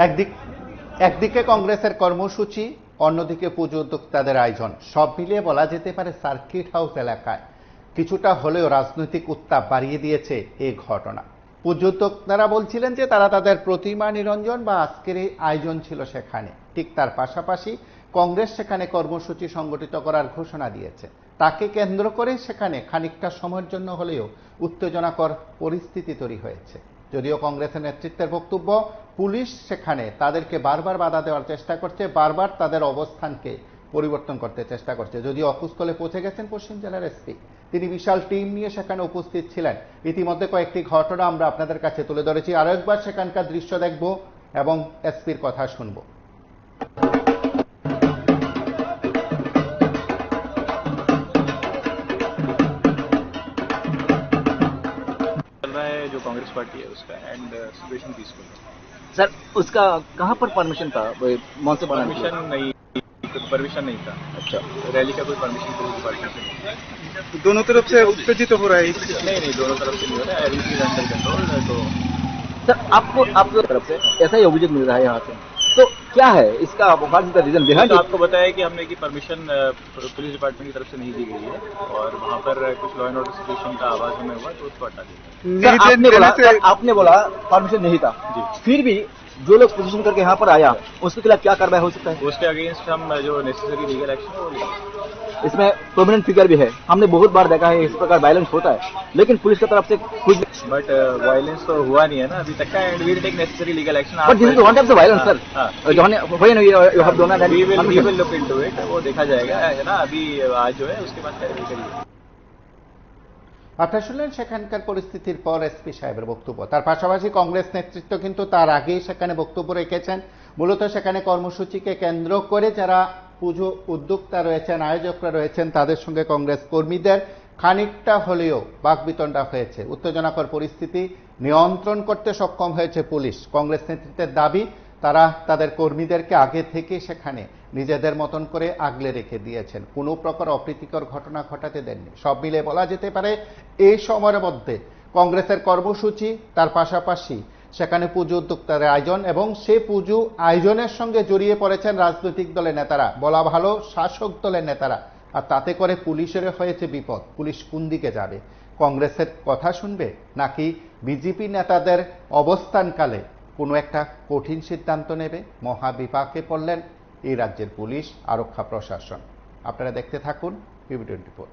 একদিক একদিকে কংগ্রেসের কর্মসূচি, অন্যদিকে পুজো উদ্যোক্তাদের আয়োজন, সব মিলিয়ে বলা যেতে পারে সার্কিট হাউস এলাকায় কিছুটা হলেও রাজনৈতিক উত্তাপ বাড়িয়ে দিয়েছে এই ঘটনা। পুজো উদ্যোক্তারা বলছিলেন যে তারা তাদের প্রতিমা নিরঞ্জন বা আজকের এই আয়োজন ছিল সেখানে, ঠিক তার পাশাপাশি কংগ্রেস সেখানে কর্মসূচি সংগঠিত করার ঘোষণা দিয়েছে। তাকে কেন্দ্র করে সেখানে খানিকটা সময়ের জন্য হলেও উত্তেজনাকর পরিস্থিতি তৈরি হয়েছে। যদিও কংগ্রেসের নেতৃত্বের বক্তব্য, পুলিশ সেখানে তাদেরকে বারবার বাধা দেওয়ার চেষ্টা করছে, বারবার তাদের অবস্থানকে পরিবর্তন করতে চেষ্টা করছে। যদিও অকুস্থলে পৌঁছে গেছেন পশ্চিম জেলার এসপি, তিনি বিশাল টিম নিয়ে সেখানে উপস্থিত ছিলেন। ইতিমধ্যে কয়েকটি ঘটনা আমরা আপনাদের কাছে তুলে ধরেছি, আরো একবার সেখানকার দৃশ্য দেখব এবং এসপির কথা শুনব। जो कांग्रेस पार्टी है उसका एंड सिचुएशन पीसफुल है। सर उसका कहाँ पर परमिशन था, कौन से परमिशन नहीं था। अच्छा, रैली का कोई परमिशन पुलिस डिपार्टमेंट से नहीं था। दोनों तरफ से उत्तेजित हो रहा है? नहीं, दोनों तरफ से नहीं हो रहा है, एवरीथिंग इज अंडर कंट्रोल। तो सर आपको तरफ से ऐसा ही अभियोग मिल रहा है यहाँ से, तो क्या है इसका रीजन बिहाइंड? तो आपको बताया कि हमने की परमिशन पुलिस डिपार्टमेंट की तरफ से नहीं दी गई है और वहाँ पर कुछ लॉ एंड ऑर्डर सिचुएशन का आवाज हमें हुआ तो उसको हटा दिया। आपने बोला परमिशन नहीं था जी, फिर भी जो लोग पोजीशन करके यहाँ पर आया उसके खिलाफ क्या कार्रवाई हो सकता है? उसके अगेंस्ट हम जो नेसेसरी लीगल एक्शन है वो लेंगे। इसमें प्रोमिनेंट फिगर भी है, हमने बहुत बार देखा है इस प्रकार वायलेंस होता है, लेकिन पुलिस की तरफ से कुछ बट वायलेंस तो हुआ नहीं है ना अभी तक का, and we will take necessary legal action. But this is one type of violence sir, you have done that, we will look into it, वो देखा जाएगा है ना। अभी आज जो है उसके बाद कार्रवाई करिए। আপনারা শুনলেন সেখানকার পরিস্থিতির পর এসপি সাহেবের বক্তব্য। তার পাশাপাশি কংগ্রেস নেতৃত্ব কিন্তু তার আগেই সেখানে বক্তব্য রেখেছেন। মূলত সেখানে কর্মসূচিকে কেন্দ্র করে যারা পুজো উদ্যোক্তা রয়েছেন, আয়োজকরা রয়েছেন, তাদের সঙ্গে কংগ্রেস কর্মীদের খানিকটা হলেও বাকবিতণ্ডা হয়েছে। উত্তেজনাকর পরিস্থিতি নিয়ন্ত্রণ করতে সক্ষম হয়েছে পুলিশ। কংগ্রেস নেতৃত্বের দাবি, তারা তাদের কর্মীদেরকে আগে থেকে সেখানে নিজেদের মতন করে আগলে রেখে দিয়েছেন, কোনো প্রকার অপ্রীতিকর ঘটনা ঘটাতে দেননি। সব মিলে বলা যেতে পারে এই সময়ের মধ্যে কংগ্রেসের কর্মসূচি, তার পাশাপাশি সেখানে পুজো উদ্যোক্তাদের আয়োজন এবং সেই পুজো আয়োজনের সঙ্গে জড়িয়ে পড়েছেন রাজনৈতিক দলের নেতারা, বলা ভালো শাসক দলের নেতারা। আর তাতে করে পুলিশের হয়েছে বিপদ। পুলিশ কোন দিকে যাবে? কংগ্রেসের কথা শুনবে নাকি বিজেপি নেতাদের অবস্থানকালে কোনো একটা কঠিন সিদ্ধান্ত নেবে? মহাবিপাকে পড়লেন এই রাজ্যের পুলিশ, আরক্ষা প্রশাসন। আপনারা দেখতে থাকুন PB24।